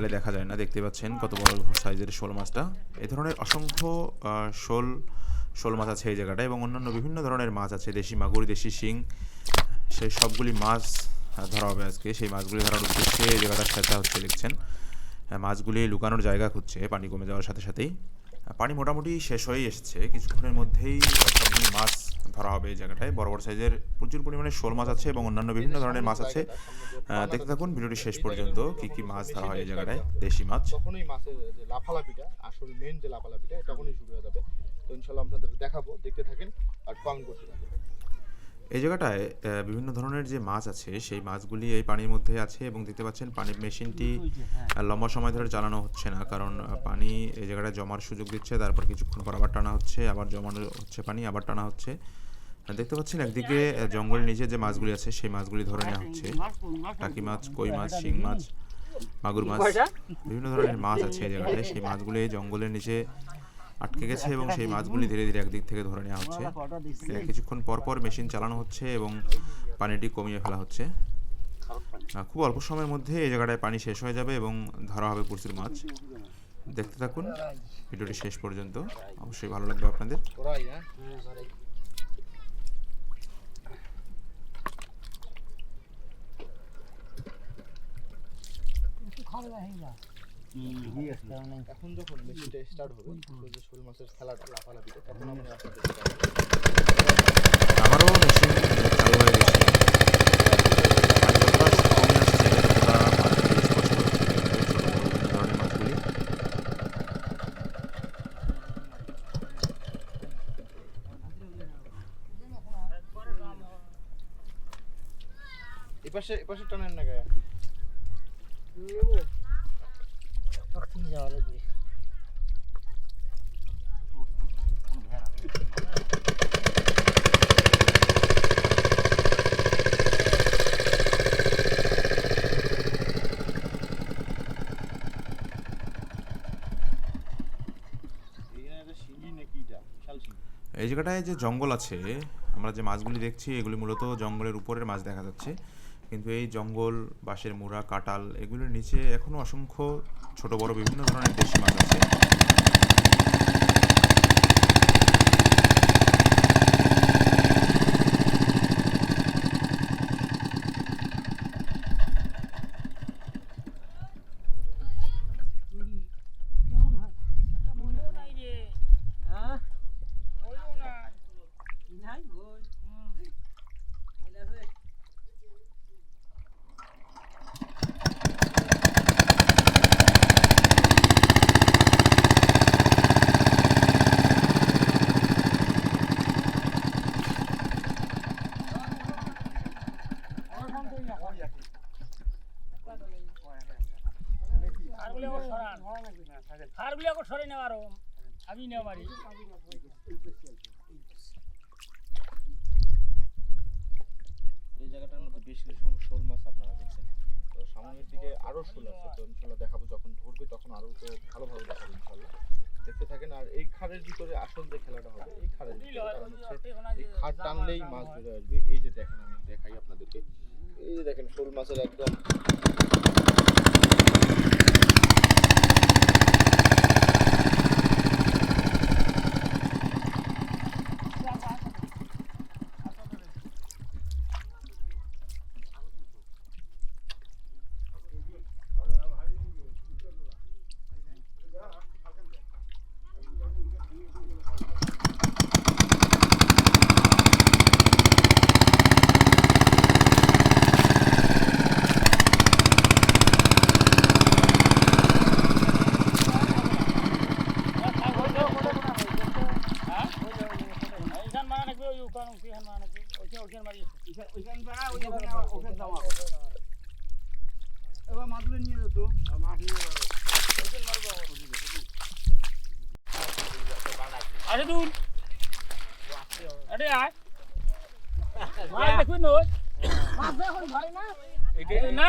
খালে দেখা যায় না। দেখতে পাচ্ছেন কত বড় সাইজের শোল মাছটা। এই ধরনের অসংখ্য শোল মাছ আছে এই জায়গাটায় এবং অন্যান্য বিভিন্ন ধরনের মাছ আছে, দেশি মাগুর, দেশি শিং, সেই সবগুলি মাছ ধরা হবে আজকে। সেই মাছগুলি ধরার উদ্দেশ্যে এই জায়গাটা সেচা হচ্ছে দেখছেন। মাছগুলি লুকানোর জায়গা খুঁজছে পানি কমে যাওয়ার সাথে সাথেই। পানি মোটামুটি শেষ হয়েই এসেছে, কিছুক্ষণের মধ্যেই সবগুলি মাছ ধরা হবে এই জায়গাটায়। বড় বড় সাইজের প্রচুর পরিমাণে শোল মাছ আছে এবং অন্যান্য বিভিন্ন ধরনের মাছ আছে। দেখতে থাকুন ভিডিওটি শেষ পর্যন্ত, কি কি মাছ ধরা হয় এই জায়গাটায়, দেশি মাছ। তখনই মাছের যে লাফালাফিটা, আসল মেন যে লাফালাফিটা, তখনই শুরু হয়ে যাবে। তো ইনশাআল্লাহ আপনাদের দেখাবো, দেখতে থাকেন আর কমেন্ট করতে থাকেন। এই জায়গাটায় বিভিন্ন ধরনের যে মাছ আছে সেই মাছগুলি এই পানির মধ্যে আছে এবং দেখতে পাচ্ছেন পানির মেশিনটি লম্বা সময় ধরে চালানো হচ্ছে না, কারণ পানি এই জায়গাটায় জমার সুযোগ দিচ্ছে। তারপর কিছুক্ষণ পর আবার টানা হচ্ছে, আবার জমানো হচ্ছে পানি, আবার টানা হচ্ছে। দেখতে পাচ্ছেন একদিকে জঙ্গলের নিচে যে মাছগুলি আছে সেই মাছগুলি ধরে নেওয়া হচ্ছে। টাকি মাছ, কই মাছ, শিং মাছ, মাগুর মাছ, বিভিন্ন ধরনের মাছ আছে এই জায়গাটায়। সেই মাছগুলি জঙ্গলের নিচে আটকে গেছে এবং সেই মাছগুলি ধীরে ধীরে একদিক থেকে ধরে নেওয়া হচ্ছে। কিছুক্ষণ পর পর মেশিন চালানো হচ্ছে এবং পানিটি কমিয়ে ফেলা হচ্ছে। খুব অল্প সময়ের মধ্যে এই জায়গাটায় পানি শেষ হয়ে যাবে এবং ধরা হবে প্রচুর মাছ। দেখতে থাকুন ভিডিওটি শেষ পর্যন্ত, অবশ্যই ভালো লাগবে আপনাদের। এখন যখন মেশিনটা স্টার্ট হবে, যে শোল মাছের খেলাটা, লাফালাফিটা, তখন আমরা আপনাদের আমারও মেশিন চালু হয়ে গেছে। এপাশে টানেন না গায়ে। এই জায়গাটায় যে জঙ্গল আছে, আমরা যে মাছগুলি দেখছি এগুলি মূলত জঙ্গলের উপরের মাছ দেখা যাচ্ছে, কিন্তু এই জঙ্গল, বাঁশের মুড়া, কাঁটাল, এগুলির নিচে এখনো অসংখ্য ছোট বড় বিভিন্ন ধরনের দেশি মাছ আছে। এই জায়গাটার মধ্যে বেশ কিছু সংখ্যক শোল মাছ আপনারা দেখছেন। তো সামনের দিকে আরো শোল আছে, তো ইনশাল্লাহ দেখাবো, যখন ধরবে তখন আরো তো ভালোভাবে দেখাবো ইনশাল্লাহ। দেখতে থাকেন। আর এই খাড়ের ভিতরে আসল যে খেলাটা হবে, এই খাড়ের ভিতরে, কারণ হচ্ছে এই খাড় টানলেই মাছ বেরোয় আসবে। এই যে দেখেন, আমি দেখাই আপনাদেরকে, এই যে দেখেন শোল মাছের একদম মাছগুলো নিয়ে যেত, মাছ নিয়ে আরে দুন আরে আয় মাছ দেখুন নয় মাছ এখন ধরে না এটা না